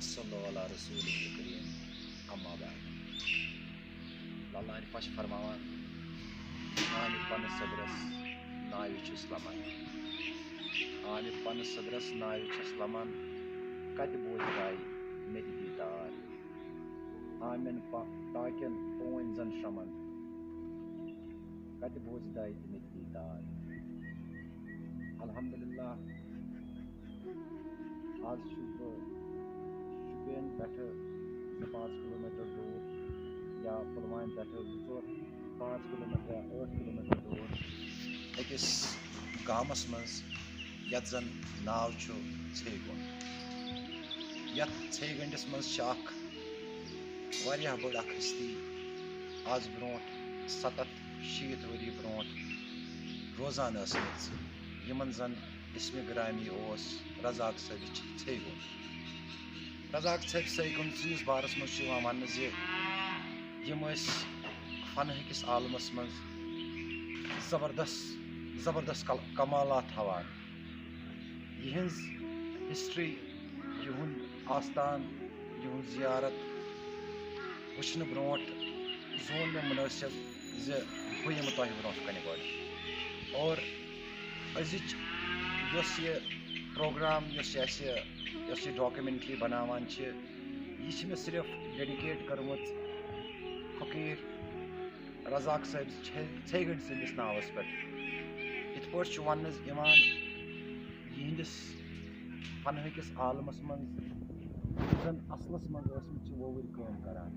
وصلی علی رسول کریم اما بعد اللہ پش فرماوان آمِ پنس صدرس ناوِ چھُس لمان آمِ پنس صدرس ناوِ چھُس لمان کتہِ بوزداے مےٚ تہِ دیٖدار آمٮ۪ن ٹاکٮ۪ن پوٗنۍ زن شرٛمن کتہِ بوزداے تہِ مےٚ تہِ دیٖدار الحمدللہ آز چھُس بہٕ شُپین پٮ۪ٹھٕ 2-5 کِلوٗمیٖٹر دوٗر یا پُلوامہِ پٮ۪ٹھٕ 2-4-5 کِلوٗمیٖٹر یا 8 کِلوٗمیٖٹر دوٗر أکِس گامس منٛز یتھ زن ناو چھُ ژھیٚے گوٚنٛڈ یتھ ژھیٚے گٔنٛڈِس منٛز چھِ اکھ واریاہ بٔڑ اکھ ہستی آز برونٛٹھ 70-80 ؤری برونٛٹھ روزان ٲسمٕژ یِمن زن اسمِ گرامی اوس رزاق صٲبِ ژھیٚے گوٚنٛڈ رزاق صٲبِ ژھیٚے گوٚنٛڈ سٕنٛدِس بارس منٛز چھُ یِوان وننہٕ زِ یِم ٲسۍ فنہٕ ہٕکِس عالمس منٛز زبردست کمالات ہاوان یِہنٛز ہسٹری یِہُنٛد آستان یِہُنٛد زیارت وٕچھنہٕ برونٛٹھ زون مےٚ مُنٲسِب زِ بہٕ یِمہٕ تۄہہِ برونٛٹھ کنہِ گۄڈٕ اور أزِچ یۄس یہِ پروگرام یۄس یہِ ڈاکومنٹری بناوان چھِ یہِ چھِ مےٚ صرف ڈیڈِکیٹ کٔرمٕژ فقیٖر رزاق صٲبِ ژھیٚے گٔنٛڈۍ سٕنٛدِس ناوس پٮ۪ٹھ یِتھ پٲٹھۍ چھُ وننہٕ یِوان یِہنٛدِس فنہٕ ہٕکِس عالمس منٛز یِم زن اصلس منٛز ٲسمٕتۍ چھِ ووٚوٕرۍ کٲم کران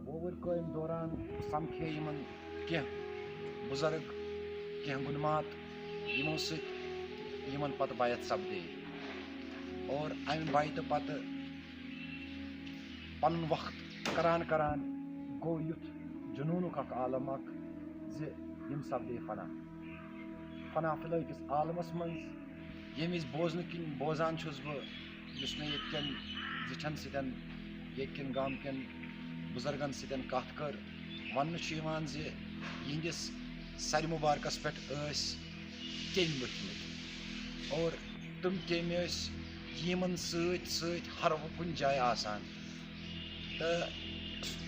ووٚوٕرۍ کامہِ دوران سمکھے یِمن کینٛہہ بُزرگ کینٛہہ گُنمات یِمو سۭتۍ یِمن پتہٕ بیعت سپدے اور امہِ بیعتہٕ پتہٕ پنُن وقت کران گوٚو یُتھ جنوٗنُک اکھ عالم اکھ زِ یِم سپدے فنا فِلہ أکِس عالمس منٛز ییٚمہِ وِزِ بوزان چھُس بہٕ یُس مےٚ ییٚتہِ کٮ۪ن زِٹھٮ۪ن سۭتۍ ییٚتہِ کٮ۪ن گامہٕ کٮ۪ن بُزرگن سۭتۍ کتھ کٔر وننہٕ چھُ یِوان زِ یِہنٛدِس سرِ مُبارکس پٮ۪ٹھ ٲسۍ کیٚمۍ ؤتھمٕتۍ اور تِم کیٚمۍ ٲسۍ یِمن سۭتۍ ہر کُنہِ جایہِ آسان تہٕ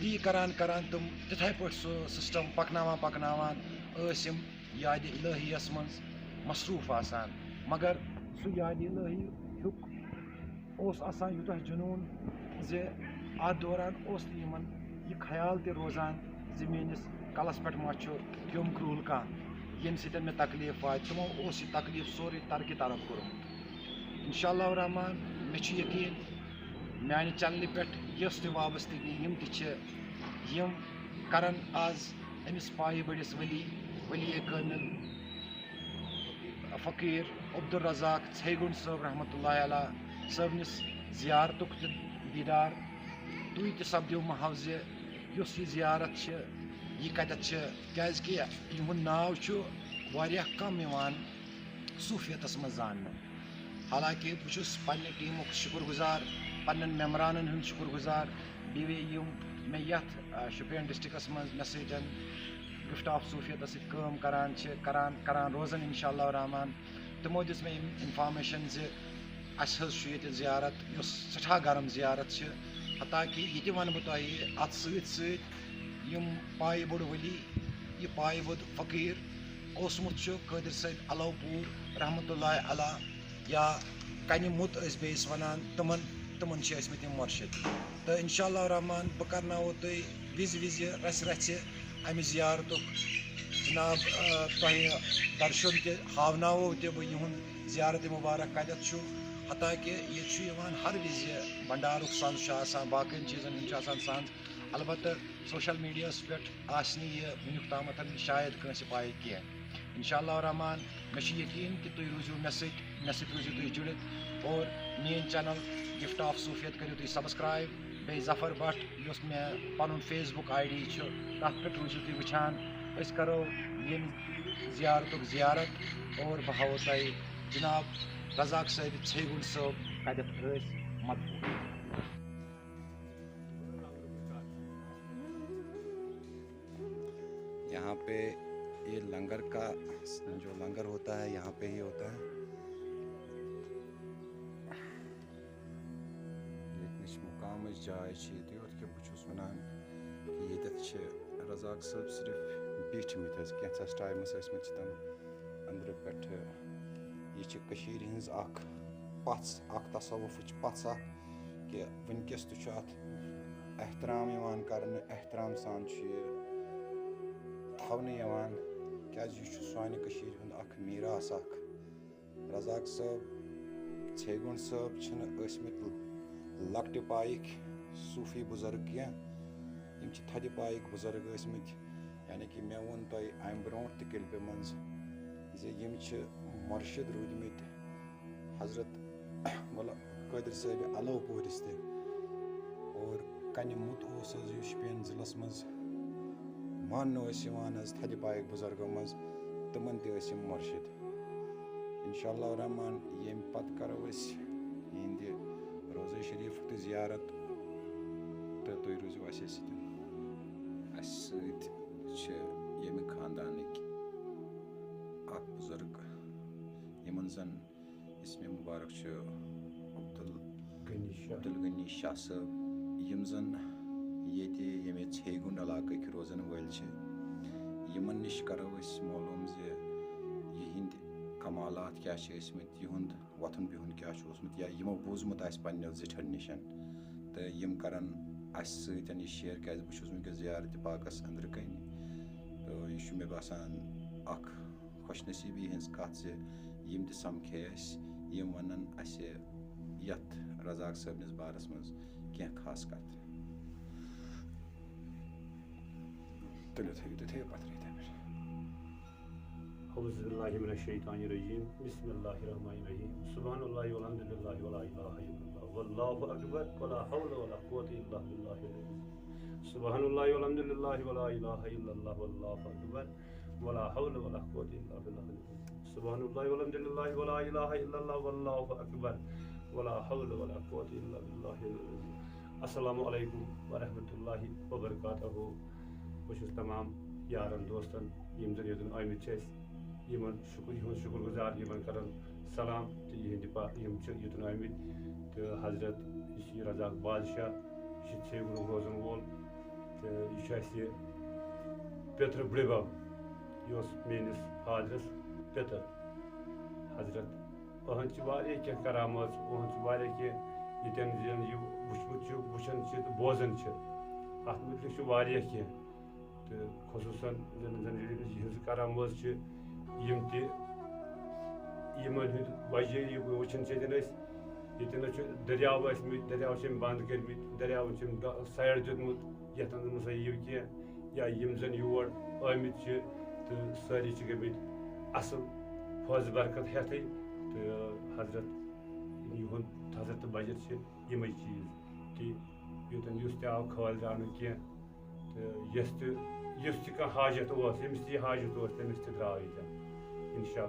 تی کران تِم تِتھے پٲٹھۍ سُہ سسٹم پکناوان ٲسۍ یِم یادِ الہیَس منٛز مصروٗف آسان مگر سُہ یادِ الہی ہیُک اوس آسان یوٗتاہ جنوٗن زِ اتھ دوران اوس نہٕ یِمن یہِ خیال تہِ روزان زِ میٲنِس کلس پٮ۪ٹھ ما چھُ کیوٚم کرٛوٗل کانٛہہ ییٚمہِ سۭتۍ مےٚ تکلیٖف واتہِ تِمو اوس یہِ تکلیٖف سورُے ترکہِ طرف کوٚرمُت انشاء اللہ الرحمان مےٚ چھُ یقیٖن میانہِ چنلہِ پٮ۪ٹھ یۄس تہِ وابستگی یِم تہِ چھِ یِم کرن آز أمِس پایہِ بٔڑِس ؤلی کٲمِل فقیٖر عبدالرزاق ژھیٚے گوٚنٛڈ صٲب رحمتہ اللہ علیہ صٲبنِس زیارتُک تہِ دیٖدار تُہۍ تہِ سپدِو محافظِ یُس یہِ زیارت چھِ یہِ کتٮ۪تھ چھِ کیازکہِ یِہُنٛد ناو چھُ واریاہ کم یِوان صوٗفیتس منٛز زاننہٕ حالانکہِ بہٕ چھُس پننہِ ٹیٖمُک شُکر گُزار پننٮ۪ن مٮ۪مبرانن ہُنٛد شُکر گُزار بیٚیہِ یِم مےٚ یتھ شُپین ڈسٹرکس منٛز مےٚ سۭتۍ گفٹ آف صوٗفیتس سۭتۍ کٲم کران روزان انشاء اللہ الرحمان تِمو دِژ مےٚ انفارمیشن زِ اسہِ حظ چھُ ییٚتہِ زیارت یۄس سٮ۪ٹھاہ گرم زیارت چھِ حتاکہِ یہِ تہِ ونہٕ بہٕ تۄہہِ اتھ سۭتۍ یِم پایہِ بوٚڑ ؤلی یہِ پایہِ بوٚڑ فقیٖر اوسمُت چھُ قٲدر صٲب علو پوٗر رحمتہ اللہ علیہ یا کنہِ مُت ٲسۍ بیٚیِس ونان تِمن چھِ ٲسمٕتۍ یِم مُرشِد تہٕ انشاء اللہ الرحمان بہٕ کرناوو تُہۍ وِزِ رژھِ امہِ زیارتُک جناب تۄہہِ درشُن تہِ ہاوناوو تہِ بہٕ یِہُنٛد زیارتِ مُبارک کتٮ۪تھ چھُ حتاکہِ ییٚتہِ چھُ یِوان ہر وِزِ بنڈارُک سنٛز چھُ آسان باقین چیٖزن ہُنٛد چھُ آسان سنٛز البتہ سوشل میٖڈیاہس پٮ۪ٹھ آسہِ نہٕ یہِ وٕنیُک تامتھ شاید کٲنٛسہِ پاے کینٛہہ انشاء اللہ الرحمان مےٚ چھُ یقیٖن کہِ تُہۍ روٗزِو مےٚ سۭتۍ روٗزِو تُہۍ جُڑِتھ اور میٲنۍ چینل گفٹ آف صوٗفیت کٔرِو تُہۍ سبسکرایب بیٚیہِ ظفر بٹ یُس مےٚ پنُن فیس بُک آی ڈی چھُ تتھ پٮ۪ٹھ روٗزِو تُہۍ وٕچھان أسۍ کرو ییٚمہِ زیارتُک زیارت اور بہٕ ہاوو تۄہہِ جناب رزاق صٲبِ ژھیٚے گوٚنٛڈ صٲب کتٮ۪تھ ٲسۍ مدفوٗن یہاں پہ یہ لنگر کا جو لنگر ہوتا ہے یہاں پہ ہی ہوتا ہے آمٕژ جاے چھِ ییٚتہِ یوٚت کہِ بہٕ چھُس وَنان کہِ ییٚتٮ۪تھ چھِ رزاق صٲب صرف بیٖٹھمٕتۍ حظ کینٛژھس ٹایمَس ٲسۍمٕتۍ چھِ تِم أنٛدرٕ پٮ۪ٹھٕ یہِ چھِ کٔشیٖرِ ہِنٛز اَکھ پَژھ اَکھ تصوُفٕچ پَژھ اَکھ کہِ وٕنکٮ۪س تہِ چھُ اَتھ احترام یِوان کَرنہٕ احترام سان چھُ یہِ تھاونہٕ یِوان کیٛازِ یہِ چھُ سانہِ کٔشیٖرِ ہُنٛد اَکھ میٖراث اَکھ رزاق صٲب ژھیگُن صٲب چھِنہٕ ٲسۍمٕتۍ لۄکٹہِ پایِکۍ صوٗفی بُزرٕگ کینٛہہ یِم چھِ تھدِ پایِکۍ بُزرٕگ ٲسۍمٕتۍ یعنی کہِ مےٚ ووٚن تۄہہِ اَمہِ برونٛٹھ تہِ کِلپہِ منٛز زِ یِم چھِ مُرشِد روٗدمٕتۍ حضرت قٲدِر صٲبہِ علو پوٗرِس تہِ اور کَنہِ مُت اوس حظ یہِ شُپین ضِلعس منٛز ماننہٕ ٲسۍ یِوان حظ تھدِ پایِکۍ بُزرگو منٛز تِمن تہِ ٲسۍ یِم مُرشِد اِنشاء اللہ الرحمان ییٚمہِ پَتہٕ کَرو أسۍ یِہِنٛدِ روزے شریٖفُک تہِ زیارت تہٕ تُہۍ روٗزِو اَسے سۭتۍ اَسہِ سۭتۍ چھِ ییٚمہِ خاندانٕکۍ اَکھ بُزرگ یِمن زَن اِسمِ مُبارک چھُ عبدالغنی شاہ صٲب یِم زَن ییٚتہِ ییٚمہِ ژھیگُن علاقٕکۍ روزن وٲلۍ چھِ یِمن نِش کَرو أسۍ معلوٗم زِ یِہِنٛدۍ کمالات کیٛاہ چھِ ٲسۍمٕتۍ یِہُنٛد وۄتھُن بِہُن کیٛاہ چھُ اوسمُت یا یِمو بوٗزمُت آسہِ پنٛنٮ۪و زِٹھٮ۪ن نِش تہٕ یِم کَرَن اَسہِ سۭتۍ یہِ شِیر کیٛازِ بہٕ چھُس وٕنکٮ۪س زیارتِ پاکَس أنٛدرٕ کَنۍ تہٕ یہِ چھُ مےٚ باسان اَکھ خۄش نصیٖبی ہِنٛز کَتھ زِ یِم تہِ سَمکھے اَسہِ یِم وَنَن اَسہِ یَتھ رزاق صٲبنِس بارَس منٛز کینٛہہ خاص کَتھ تُلِو تھٲیِو تُہۍ تھٲیِو پَتھرٕے یِتھَے پٲٹھۍ اعوذ باللہ من الشیطان الرجیم بسم اللہ الرحمن الرحیم سبحان اللہ والحمد للہ ولا الہ الا اللہ واللہ اکبر ولا حول ولا قوة الا باللہ العلی سبحان اللہ والحمد للہ ولا الہ الا اللہ واللہ اکبر ولا حول ولا قوة الا باللہ العلی سبحان اللہ والحمد للہ ولا الہ الا اللہ واللہ اکبر ولا حول ولا قوة الا باللہ العلی السلام علیکم ورحمۃ اللہ وبرکاتہ بہٕ چھُس تمام یارن دوستن یِم زن یوٚتن آمٕتۍ چھِ أسۍ یِمن یِہُنٛد شُکر گُزار یِمن کران سلام تہٕ یِہنٛدِ یِم چھِ یوٚتن آمٕتۍ تہٕ حضرت یہِ چھُ رزاق بادشاہ یہِ چھُ ژھیگُنُک روزن وول تہٕ یہِ چھُ اَسہِ پیٚترٕ بٕڈِبب یہِ اوس میٲنِس فادرس پیٚتٕر حضرت أہنٛدۍ چھِ واریاہ کینٛہہ کرامات أہنٛد چھِ واریاہ کینٛہہ ییٚتٮ۪ن زن یہِ وٕچھمُت چھُ وٕچھان چھِ تہٕ بوزان چھِ اَتھ مُتعلِق چھُ واریاہ کینٛہہ تہٕ خصوٗصن زن یِہٕنٛز کرامات چھِ یِم تہِ یِمن ہُنٛد وجہ یہِ وٕچھان چھِ ییٚتٮ۪ن أسۍ ییٚتٮ۪ن چھُ دٔریاو ٲسۍمٕتۍ دٔریاو چھِ أمۍ بنٛد کٔرمٕتۍ دٔریاوَن چھِ أمۍ سایڈ دیُتمُت یَتھ منٛز نہٕ یِیِو کینٛہہ یا یِم زن یور آمٕتۍ چھِ تہٕ سٲری چھِ گٔمٕتۍ اَصٕل فٲض برکت ہٮ۪تھٕے تہٕ حضرت یِہُنٛد حضرت تہٕ بجر چھِ یِمے چیٖز کہِ یوٚتن یُس تہِ آو کھٲلراونہٕ کینٛہہ تہٕ یُس تہِ کانٛہہ حاجت اوس ییٚمِس تہِ یہِ حاجت اوس تٔمِس تہِ درٛاو ییٚتٮ۪ن اِنشاء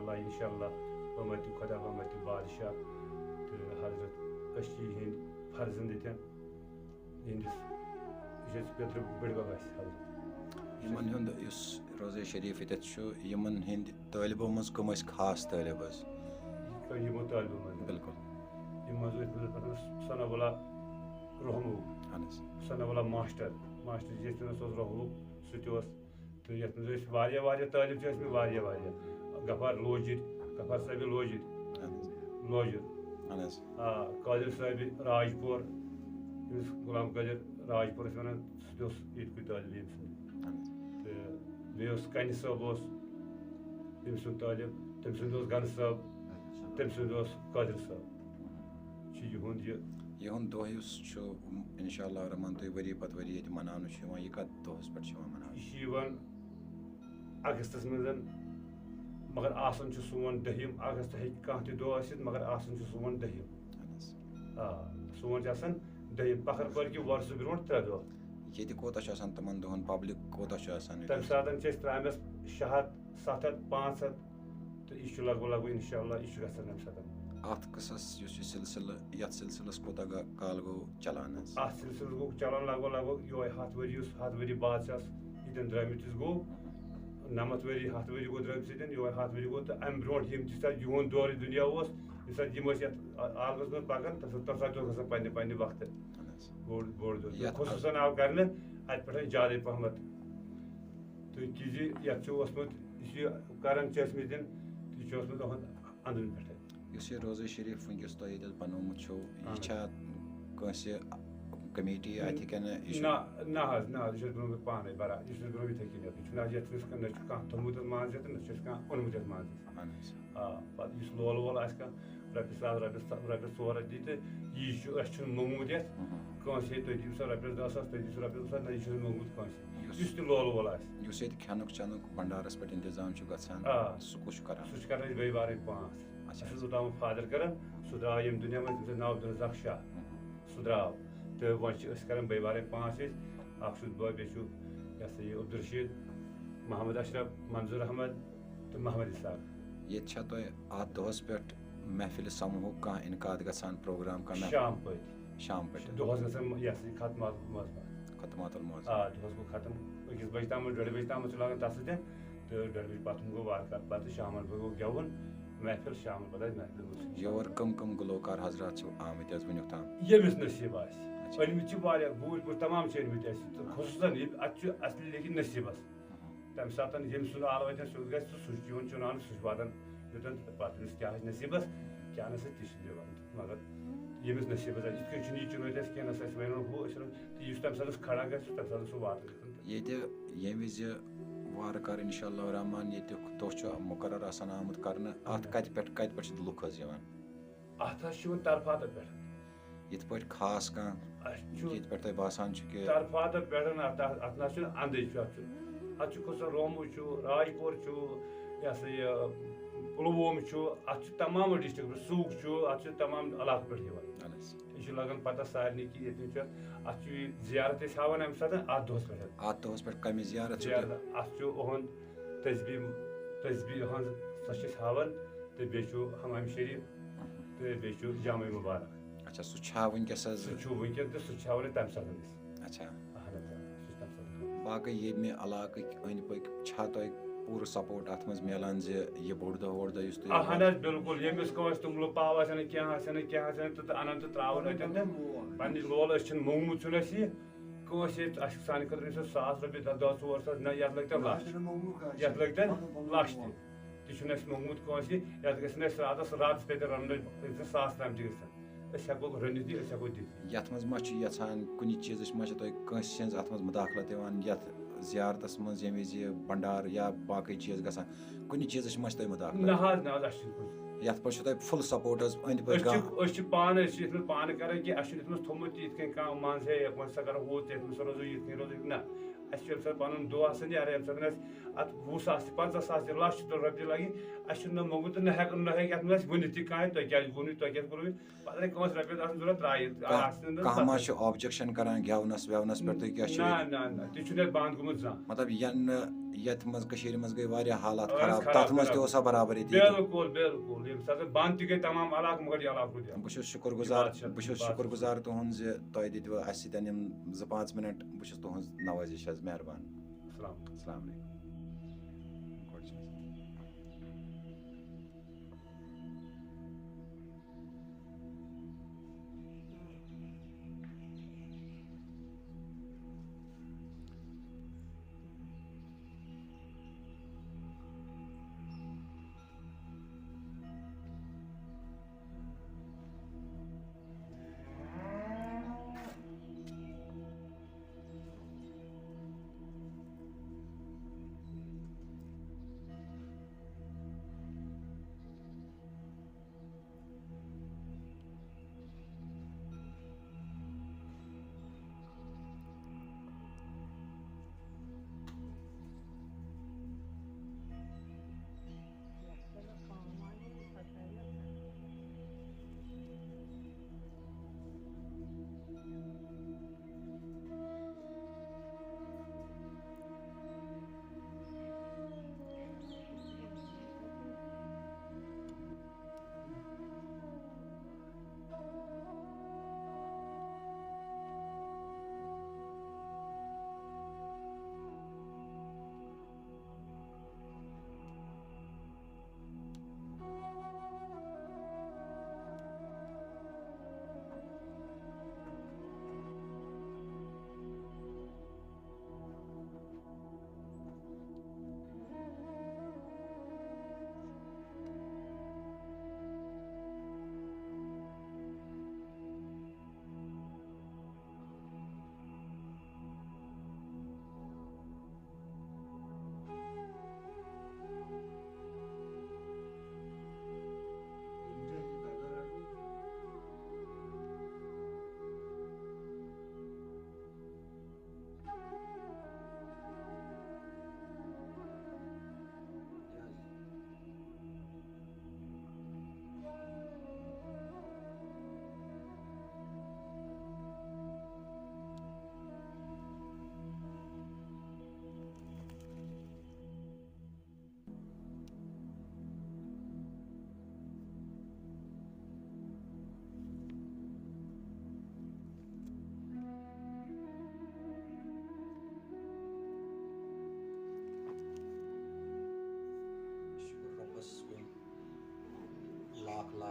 اللہ حٲمتِ خۄدا حٲمتِ بادشاہ تہٕ حضرت أسۍ چھِ یِہِنٛدۍ فرزنٛد ییٚتٮ۪ن یِہِنٛدِس یہِ چھِ اَسہِ پیٚترٕ بٕڈِبب اَسہِ حضرت یِمن ہُنٛد یُس روزے شریٖف ییٚتٮ۪تھ چھُ یِمن ہٕنٛدۍ طٲلبو منٛز کٕم ٲسۍ خاص طٲلب حظ یِمو طٲلبو منٛز بِلکُل یِم حظ ٲسۍ ثنا اللہ رحموٗ اہن حظ ثنا اللہ ماشٹر یَتھ منٛز اوس رحموٗ سُہ تہِ اوس تہٕ یَتھ منٛز ٲسۍ واریاہ طٲلب چھِ ٲسۍمٕتۍ واریاہ غفار صٲبہِ لوجِر آ قٲدِر صٲبہِ راج پور ییٚمِس غلام قٲدِر راج پور ٲسۍ وَنان سُہ تہِ اوس ییٚتکُے طٲلبہِ ییٚمہِ سُنٛد تہٕ بیٚیہِ اوس کَنہِ صٲب اوس تٔمۍ سُنٛد طٲلب تٔمۍ سُنٛد اوس گنہٕ صٲب تٔمۍ سُنٛد اوس قٲدِر صٲب چھُ یِہُنٛد دۄہ یُس چھُ اِنشاء اللہ رحمان تُہۍ ؤری پتہٕ ؤری ییٚتہِ مناونہٕ چھُ یِوان یہِ کَتھ دۄہَس پٮ۪ٹھ چھُ یِوان مناونہٕ یہِ چھُ یِوان اگستس منٛز مگر آسان چھُ سون 10 اگست ہیٚکہِ کانٛہہ تہِ دۄہ ٲسِتھ مگر آسان چھُ سون 10 آ سون چھُ آسان 10 پکھر کہِ وۄرسہٕ برونٛٹھ 3 دۄہ ییٚتہِ کوتاہ چھُ آسان تِمن دۄہن پبلِک کوتاہ چھُ آسان تَمہِ ساتہٕ چھِ أسۍ ترٛامٮ۪س 600 700 500 تہٕ یہِ چھُ لگ بگ اِنشاء اللہ یہِ چھُ گژھان اَمہِ ساتہٕ اَتھ قٕصس یُس یہِ سلسلہٕ یتھ سلسلس کوتاہ کال گوٚو چلان حظ اَتھ سلسلس گوٚو چلان لگ بگ یِہوے 100 ؤری بعد چھِ ییٚتٮ۪ن درٛٲمٕتِس گوٚو 90 ؤری 100 ؤری گوٚو درٛٲمتِس ییٚتٮ۪ن یِہوے 100 ؤری گوٚو تہٕ اَمہِ برونٛٹھ یِم تہِ ساتہٕ یِہُنٛد دورِ دُنیا اوس ییٚمہِ ساتہٕ یِم ٲسۍ یَتھ عالمس منٛز پکان تَمہِ ساتہٕ تہِ اوس گژھان پننہِ وقتہٕ بوڑ دۄہ یتھ خصوٗصن آو کرنہٕ اَتہِ پٮ۪ٹھ زیادَے پہمتھ تہٕ تِزِ یَتھ چھُ اوسمُت یُس یہِ کران چھِ ٲسمٕتۍ دِنۍ یہِ چھُ اوسمُت یِہُنٛد أنٛدرٕ پٮ۪ٹھَے یُس یہِ روزے شریٖف وٕنکٮ۪س تۄہہِ ییٚتٮ۪تھ بنومُت چھُو یہِ چھا کٲنٛسہِ کمیٹی اَتہِ کِنہٕ یہِ چھُ نہ حظ یہِ چھُ اَسہِ بنومُت پانے برابر یہِ چھُ اَسہِ بنومُت یِتھَے کٔنۍ یہِ چھُنہٕ حظ یَتھ نہ چھُ کانٛہہ تھوٚمُت مان ژٕ تہٕ نہ چھُ اَسہِ کانٛہہ اوٚنمُت یَتھ مان ژٕ اہن حظ آ پَتہٕ یُس لول وول آسہِ کانٛہہ رۄپیہِ ساس رۄپیَس 100 دی تہٕ یی چھُ اَسہِ چھُنہٕ موٚنگمُت یَتھ کٲنٛسہِ ہے تُہۍ دِیِو سا رۄپیَس 10 ساس تُہۍ دِیِو سا رۄپیَس 2 ساس نہ یہِ چھُنہٕ موٚنگمُت کٲنٛسہِ یُس تہِ لول وول آسہِ یُس ییٚتہِ کھٮ۪نُک چٮ۪نُک بنڈارَس پٮ۪ٹھ اِنتظام چھُ گژھان سُہ کُس چھُ کران سُہ چھُ کران أسۍ بٲے بارٕنۍ 5 اَسہِ اوس اوٚتام فادر کران سُہ درٛاو ییٚمہِ دُنیا منٛز تٔمِس ناو عبدالرزاق شاہ سُہ درٛاو تہٕ وۄنۍ چھِ أسۍ کران بٲے بارٕنۍ 5 أسۍ اکھ چھُس بہٕ بیٚیہِ چھُ یہِ ہسا یہِ عبدالرشیٖد محمد اشرف منظوٗر احمد تہٕ محمد اساق ییٚتہِ چھا تۄہہِ اَتھ دۄہَس پٮ۪ٹھ محفِلہِ سموٗہُک کانٛہہ اِنعقاد گژھان پروگرام کانٛہہ شام پٲٹھۍ شام پٮ۪ٹھ دۄہس گژھان یہِ ہسا یہِ ختمات ختمات الموضوع آ دۄہس گوٚو ختم 1 بجہِ تامَتھ 1:30 بجہِ تامَتھ چھُ لگان تَتھ سۭتۍ تہٕ 1:30 بجہِ پتہٕ گوٚو وارٕ کارٕ پتہٕ شامَن گوٚو گٮ۪وُن محفِل شامَن پتہٕ آسہِ محفِل یور کٕم گُلوکار حضرات چھِو آمٕتۍ حظ وٕنیُک تام ییٚمِس نصیٖب آسہِ أنمٕتۍ چھِ واریاہ بوٗلۍ پٲٹھۍ تمام چھِ أنمٕتۍ اَسہِ تہٕ خصوٗصن اَتہِ چھُ اَصلی لیکِن نصیٖبس تَمہِ ساتہٕ ییٚمہِ سُنٛد آلہٕ وَتٮ۪ن سیوٚد گژھِ تہٕ سُہ چھُ یِوان چُناونہٕ سُہ چھُ واتان یوٚتن پتہٕ أمِس کیٛاہ آسہِ نصیٖبس کیٛاہ نہٕ سا تہِ چھِ دِوان مگر ییٚمِس نصیٖبس آسہِ یِتھ کٔنۍ چھُنہٕ یہِ چُنٲیِتھ اَسہِ کینٛہہ نہ سا اَسہِ وَنو ہُہ أسۍ تہٕ یُس تَمہِ ساتہٕ کھڑا گژھِ تَمہِ ساتہٕ سُہ واتان ییٚتہِ ییٚمہِ وِزِ وارٕ کارٕ اِنشاء اللہ الرحمان ییٚتیُک دۄہ چھُ مُقرر آسان آمُت کرنہٕ اَتھ کَتہِ پٮ۪ٹھ چھِ لُکھ حظ یِوان اَتھ حظ چھُ یِوان طرفاتہٕ پٮ۪ٹھ یِتھ پٲٹھۍ خاص کانٛہہ اَسہِ چھُ ییٚتہِ پٮ۪ٹھ تۄہہِ باسان چھُ کہِ طرفاتہٕ پٮ۪ٹھ اَتھ نہ چھُنہٕ اَندٕے چھُ اَتھ چھُ کھسان رومو چھُ راج پوٗر چھُ یہِ ہسا یہِ پُلووم چھُ اَتھ چھُ تمام ڈِسٹرک پٮ۪ٹھ سوٗک چھُ اَتھ چھُ تمام علاقہٕ پٮ۪ٹھ یِوان یہِ چھُ لگان پتہ سارنٕے کہِ ییٚتٮ۪ن چھُ اَتھ چھُ یہِ زیارت أسۍ ہاوان اَمہِ ساتہٕ اَتھ دۄہس پٮ۪ٹھ اَتھ دۄہَس پٮ۪ٹھ کَمہِ زیارت چھِ اَتھ چھُ یِہُنٛد تسبیٖح یِہٕنٛز سۄ چھِ أسۍ ہاوان تہٕ بیٚیہِ چھُ حمام شریٖف تہٕ بیٚیہِ چھُ جامع مُبارک اچھا سُہ چھا وٕنکٮ۪س حظ سُہ چھُ وٕنکٮ۪ن تہٕ سُہ چھُ ہاوان تَمہِ ساتہٕ أسۍ اچھا اہن حظ سُہ چھُ تَمہِ ساتہٕ باقٕے ییٚمہِ علاقٕکۍ أنٛدۍ پٔکۍ چھا تۄہہِ پوٗرٕ سپوٹ اَتھ منٛز میلان زِ یہِ بوٚڑ دۄہ یُس تُہۍ اہن حظ بِلکُل ییٚمِس کٲنٛسہِ توٚملہٕ پاو آسہِ نہٕ کینٛہہ آسہِ نہٕ کینٛہہ آسہِ نہٕ تہٕ اَنان تہٕ ترٛاوان اَتٮ۪ن تہٕ پنٛنہِ لول أسۍ چھِنہٕ موٚنگمُت چھُنہٕ اَسہِ یہِ کٲنٛسہِ ییٚتہِ اَسہِ سانہِ خٲطرٕ أمِس 1,000 رۄپیہِ 10 4 ساس نہ یَتھ لٔگۍ تَن لَچھ یَتھ لٔگۍ تَن لَچھ تہِ چھُنہٕ اَسہِ موٚنگمُت کٲنٛسہِ یَتھ گژھِ نہٕ اَسہِ راتَس پیٚتہِ رَننٕچ 1,000 تام تہِ گژھن أسۍ ہٮ۪کو رٔنِتھ یہِ أسۍ ہٮ۪کو دِتھ یَتھ منٛز ما چھُ یَژھان کُنہِ چیٖزٕچ ما چھِ تۄہہِ کٲنٛسہِ ہِنٛز اَتھ منٛز مُداخلت یِوان یَتھ زیارتس منٛز ییٚمہِ وِزِ بنڈار یا باقٕے چیٖز گژھان کُنہِ چیٖزٕچ ما چھِ تۄہہِ مُداخلت نہ حظ اَسہِ چھُنہٕ کُنہِ یَتھ پٮ۪ٹھ چھُ تۄہہِ فُل سپوٹ حظ أنٛدۍ پٔکۍ أسۍ چھِ پانہٕ أسۍ چھِ یَتھ منٛز پانہٕ کران کہِ اَسہِ چھُنہٕ یَتھ منٛز تھوٚمُت یِتھ کٔنۍ کانٛہہ مان ژٕ ہے وۄنۍ ہسا کرو ہُہ تہِ یَتھ منٛز روزو یِتھ کٔنۍ روزو نہ اَسہِ چھُ ییٚمہِ ساتہٕ پَنُن دۄہ آسان یارٕ ییٚمہِ ساتہٕ اَسہِ اَتھ 20 ساس تہِ 50 ساس تہِ لَچھ تہِ رۄپیہِ لَگہِ اَسہِ چھُنہٕ نہ موٚنگمُت تہٕ نہ ہٮ۪کہِ یَتھ منٛز اَسہِ ؤنِتھ تہِ کانٛہہ تۄہہِ کیازِ ووٚنوٕ تۄہہِ کیازِ کوٚروٕ پَتہٕ اَگر کٲنٛسہِ رۄپیَس آسان ضوٚرتھ ترٛایہِ کانٛہہ ما چھُ اوبجیکشن کران گٮ۪ونس وٮ۪ونس پٮ۪ٹھ تُہۍ کیاہ چھِو نہ تہِ چھُنہٕ یَتھ بنٛد گوٚمُت زانٛہہ مطلب یَتھ منٛز کٔشیٖرِ منٛز گٔے واریاہ حالات خراب تَتھ منٛز تہِ اوسا برابر ییٚتہِ بِلکُل ییٚمہِ ساتہٕ بنٛد تہِ گٔے تمام علاقہٕ مگر یہِ علاقہٕ روٗد بہٕ چھُس شُکُر گُزار تُہُنٛد زِ تۄہہِ دِتوٕ اَسہِ سۭتۍ یِم 2-5 مِنٹ بہٕ چھُس تُہٕنٛز نوٲزِش حظ مہربان السلام علیکُم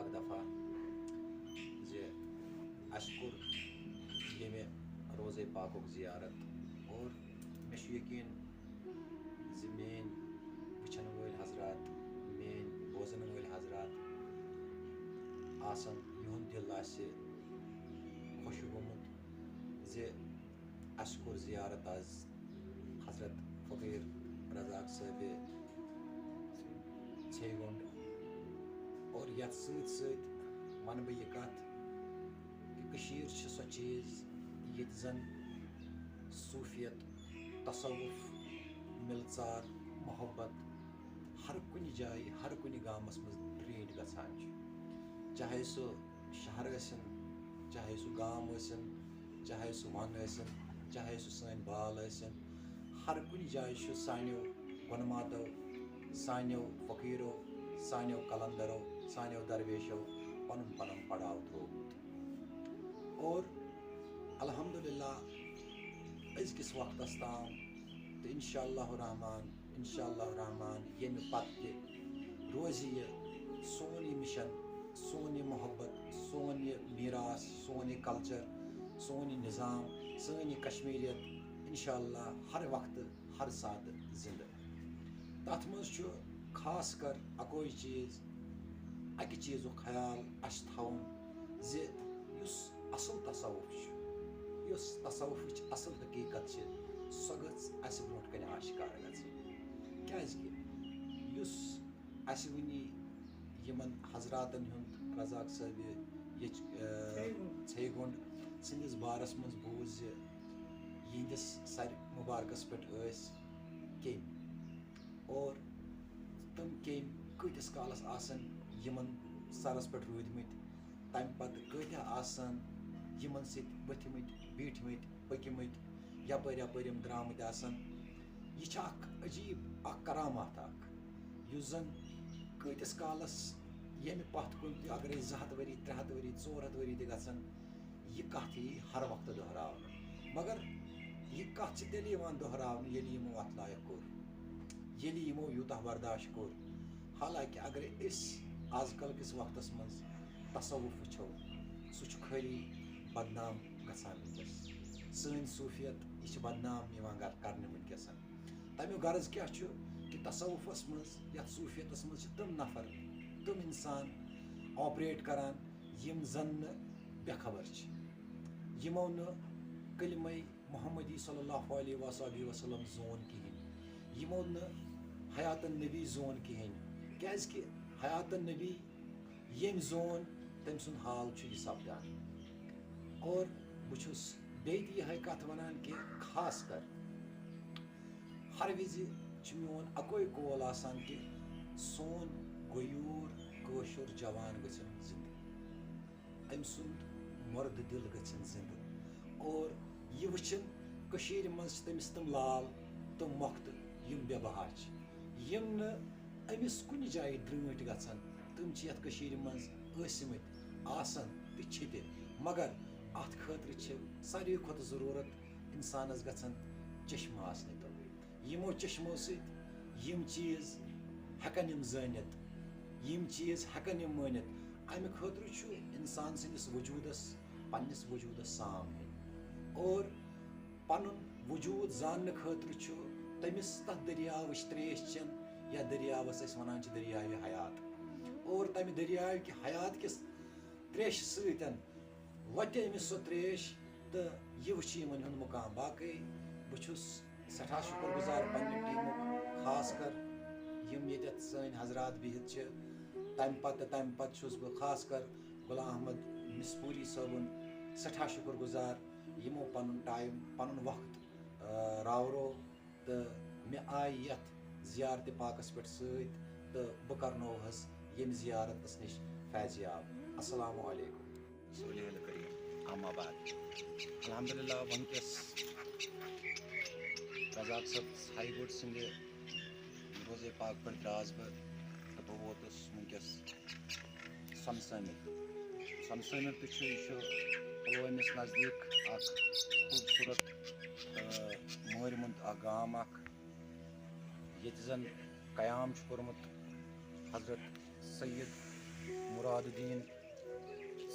بیاکھ دفعہ زِ اَسہِ کوٚر ییٚمہِ روزے پاکُک زیارت اور مےٚ چھُ یقیٖن زِ میٛٲنۍ وٕچھن وٲلۍ حضرات میٛٲنۍ بوزن وٲلۍ حضرات آسن یِہُنٛد دِل آسہِ خۄش گوٚمُت زِ اَسہِ کوٚر زیارت آز حضرت فقیٖر رزاق صٲبِ ژھیٚیہِ گۄنٛڈ اور یَتھ سۭتۍ سۭتۍ وَنہٕ بہٕ یہِ کَتھ کہِ کٔشیٖر چھِ سۄ چیٖز ییٚتہِ زَن صوٗفیت تصوُف مِلژار محبت ہر کُنہِ جایہِ ہر کُنہِ گامَس منٛز ٹرٛیٖٹ گژھان چھُ چاہے سُہ شہر ٲسِن چاہے سُہ گام ٲسِن چاہے سُہ وَن ٲسِن چاہے سُہ سٲنۍ بال ٲسِن ہر کُنہِ جایہِ چھُ سانیو گۄنماتو سانیو فقیٖرو سانیو کلندرو سانیو درویشو پنُن پنُن پڑاو ترٛوومُت اور الحمدُاللہ أزکِس وقتس تام تہٕ اِنشاء اللہ الرحمان ییٚمہِ پتہٕ تہِ روزِ یہِ سون یہِ مِشن سون یہِ محبت سون یہِ میٖراث سون یہِ کلچر سون یہِ نظام سٲنۍ یہِ کشمیٖریت اِنشاء اللہ ہر وقتہٕ ہر ساتہٕ زِندٕ تتھ منٛز چھُ خاص کر اکوے چیٖز اکہِ چیٖزُک خیال اَسہِ تھاوُن زِ یُس اصل تصوُف چھُ یُس تصوُفٕچ اصل حقیٖقت چھِ سۄ گٔژھ اَسہِ برونٛٹھ کَنہِ آشکار گژھٕنۍ کیٛازِکہِ یُس اَسہِ وٕنی یِمن حضراتن ہُنٛد رزاق صٲبِ ژھیٚیہِ گۄنٛڈ سٕنٛدِس بارس منٛز بوٗز زِ یِہنٛدِس سرِ مُبارکس پٮ۪ٹھ ٲسۍ کیٚمۍ اور تِم کیٚمۍ کۭتِس کالس آسن یِمن سرس پٮ۪ٹھ روٗدمٕتۍ تمہِ پتہٕ کۭتیاہ آسن یِمن سۭتۍ ؤتھمٕتۍ بیٖٹھمٕتۍ پٔکمٕتۍ یپٲرۍ یپٲرۍ یِم درٛامٕتۍ آسن یہِ چھِ اکھ عجیٖب اکھ کرامات اکھ یُس زن کۭتِس کالس ییٚمہِ پتھ کُن تہِ اگرے 200 ؤری 300 ؤری 400 ؤری تہِ گژھن یہِ کتھ یی ہر وقتہٕ دۄہراونہٕ مگر یہِ کتھ چھِ تیٚلہِ یِوان دۄہراونہٕ ییٚلہِ یِمو اتھ لایق کوٚر ییٚلہِ یِمو یوٗتاہ برداشت کوٚر حالانکہِ اگرے أسۍ آز کل کِس وقتس منٛز تصوُف وٕچھو سُہ چھُ خٲلی بدنام گژھان وٕنکیٚس سٲنۍ صوٗفیت یہِ چھِ بدنام یِوان کرنہٕ وٕنکیٚس تمیُک غرض کیٛاہ چھُ کہِ تصوُفس منٛز یتھ صوٗفیتس منٛز چھِ تِم نفر تِم انسان آپریٹ کران یِم زن نہٕ بے خبر چھِ یِمو نہٕ کلمے محمدی صلی اللہ علیہ وسلم زون کِہینۍ یِمو نہٕ حیات النبی زون کِہینۍ کیٛازِکہِ حیات النبی ییٚمۍ زون تٔمۍ سُنٛد حال چھُ یہِ سپدان اور بہٕ چھُس بیٚیہِ تہِ یِہے کتھ ونان کہِ خاص کر ہر وِزِ چھُ میون اکوے کول آسان کہِ سون غیوٗر کٲشُر جوان گٔژھِن زِندٕ أمۍ سُنٛد مردٕ دِل گٔژھِن زِندٕ اور یہِ وٕچھِن کٔشیٖرِ منٛز چھِ تٔمِس تِم لال تِم مۄختہٕ یِم بے بہا چھِ یِم نہٕ أمِس کُنہِ جایہِ ڈرٛٲنٛٹۍ گژھن تِم چھِ یتھ کٔشیٖرِ منٛز ٲسمٕتۍ آسان تہِ چھِ تہِ مگر اتھ خٲطرٕ چھِ ساروی کھۄتہٕ ضروٗرت انسانس گژھن چشمہٕ آسنہِ تِم یِمو چشمو سۭتۍ یِم چیٖز ہٮ۪کن یِم زٲنِتھ یِم چیٖز ہٮ۪کن یِم مٲنِتھ امہِ خٲطرٕ چھُ انسان سٕنٛدِس وجوٗدس پننِس وجوٗدس سام ہیٚنۍ اور پنُن وجوٗد زاننہٕ خٲطرٕ چھُ تٔمِس تتھ دٔریاوٕچ ترٛیش چٮ۪ن یتھ دٔریاوس أسۍ ونان چھِ دٔریاوِ حیات اور تمہِ دٔریاو کہِ حیات کِس تریشہِ سۭتۍ وتہِ أمِس سۄ تریش تہٕ یہِ وٕچھِ یِمن ہُنٛد مُقام باقٕے بہٕ چھُس سٮ۪ٹھاہ شُکر گُزار پننہِ ٹیٖمُک خاص کر یِم ییٚتٮ۪تھ سٲنۍ حضرات بِہِتھ چھِ تمہِ پتہٕ چھُس بہٕ خاص کر غلام احمد مِسپوٗری صٲبُن سٮ۪ٹھاہ شُکر گُزار یِمو پنُن ٹایم پنُن وقت راوروو تہٕ مےٚ آیہِ یتھ زیارتِ پاکس پٮ۪ٹھ سۭتۍ تہٕ بہٕ کرنووہس ییٚمہِ زیارتس نِش فیضیاب السلام علیکم اما بعد الحمدللہ ونکس رزاق صٲب ژھایہِ گۄڈ سٕنٛدِ روزے پاک پٮ۪ٹھ درٛاس بہٕ تہٕ بہٕ ووتُس ونکیٚس سمسٲنِت تہِ چھُ یہِ چھُ پُلوٲمِس نزدیٖک اکھ خوٗبصوٗرت مٲرۍ مُنٛد اکھ گام اکھ ییٚتہِ زن قیام چھُ کوٚرمُت حضرت سید مراد الدین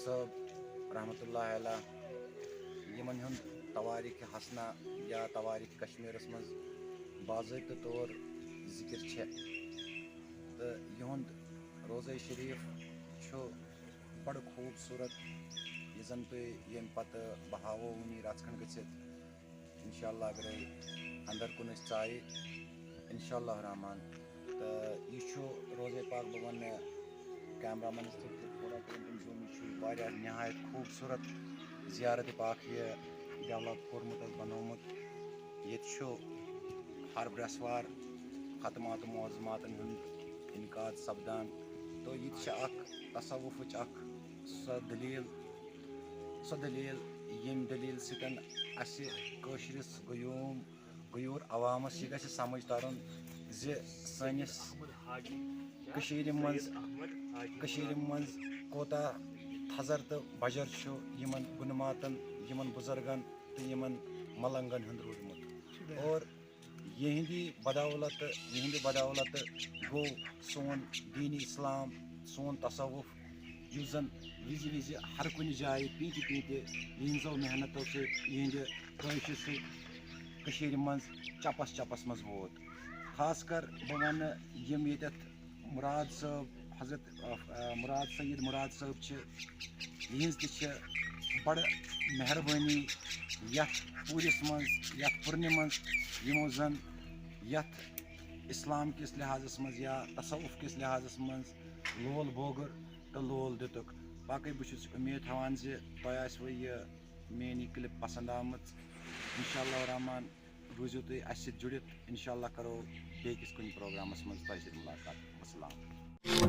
صٲب رحمۃ اللہ علیہ یمن ہُنٛد تواریخ حسنہ یا تواریخ کشمیرس منٛز باضٲبطہٕ طور ذکر چھِ تہٕ یِہُنٛد روزے شریف چھُ بڑٕ خوٗبصوٗرت یہِ زن تُہۍ ییٚمہِ پتہٕ بہٕ ہاوو وٕنی رژھ کھنٛڈ گٔژھِتھ انشاء اللہ اگرے اندر کُن أسۍ ژایہِ انشاء اللہ رحمان تہٕ یہِ چھُ روزے پاک بہٕ ونہٕ کیمرا مینس تہِ تھوڑا کٔرِو زوٗم یہِ چھُ واریاہ نہایت خوٗبصوٗرت زیارت پاک یہِ ڈیولپ کوٚرمُت حظ بنومُت ییٚتہِ چھُ ہر برٛٮ۪سوار ختمات معظماتن ہُنٛد انعقاد سپدان تہٕ یہِ تہِ چھِ اکھ تصوُفٕچ اکھ سۄ دٔلیٖل ییٚمہِ دٔلیٖل سۭتۍ اَسہِ کٲشرِس غیوٗر عوامس یہِ گژھِ سمجھ ترُن زِ سٲنِس کٔشیٖرِ منٛز کوتاہ تھزر تہٕ بجر چھُ یِمن گُنماتن یِمن بُزرگن تہٕ یِمن ملنگن ہُنٛد روٗدمُت اور یِہنٛدِ بدولت گوٚو سون دیٖنی اسلام سون تصوُف یُس زن وِزِ وِزِ ہر کُنہِ جایہِ پیٖنتہِ یِہنٛزو محنتو سۭتۍ یِہنٛدِ کٲشہِ سۭتۍ کٔشیٖرِ منٛز چپس منٛز ووت خاص کر بہٕ ونہٕ یِم ییٚتٮ۪تھ مُراد صٲب حضرت سید مُراد صٲب چھِ یِہنٛز تہِ چھِ بڑٕ مہربٲنی یتھ پوٗرِس منٛز یتھ پُرنہِ منٛز یِمو زن یتھ اسلام کِس لحاظس منٛز یا تصوُف کِس لحاظس منٛز لول بوگر تہٕ لول دِتُکھ باقٕے بہٕ چھُس اُمید تھاوان زِ تۄہہِ آسوٕ یہِ میٲنۍ یہِ کلپ پسنٛد آمٕژ انشاء اللہ رحمان روٗزِو تُہۍ اَسہِ سۭتۍ جُڑِتھ انشاء اللہ کرو بیٚیہِ کِس کُنہِ پروگرامس منٛز تۄہہِ سۭتۍ مُلاقات وسلام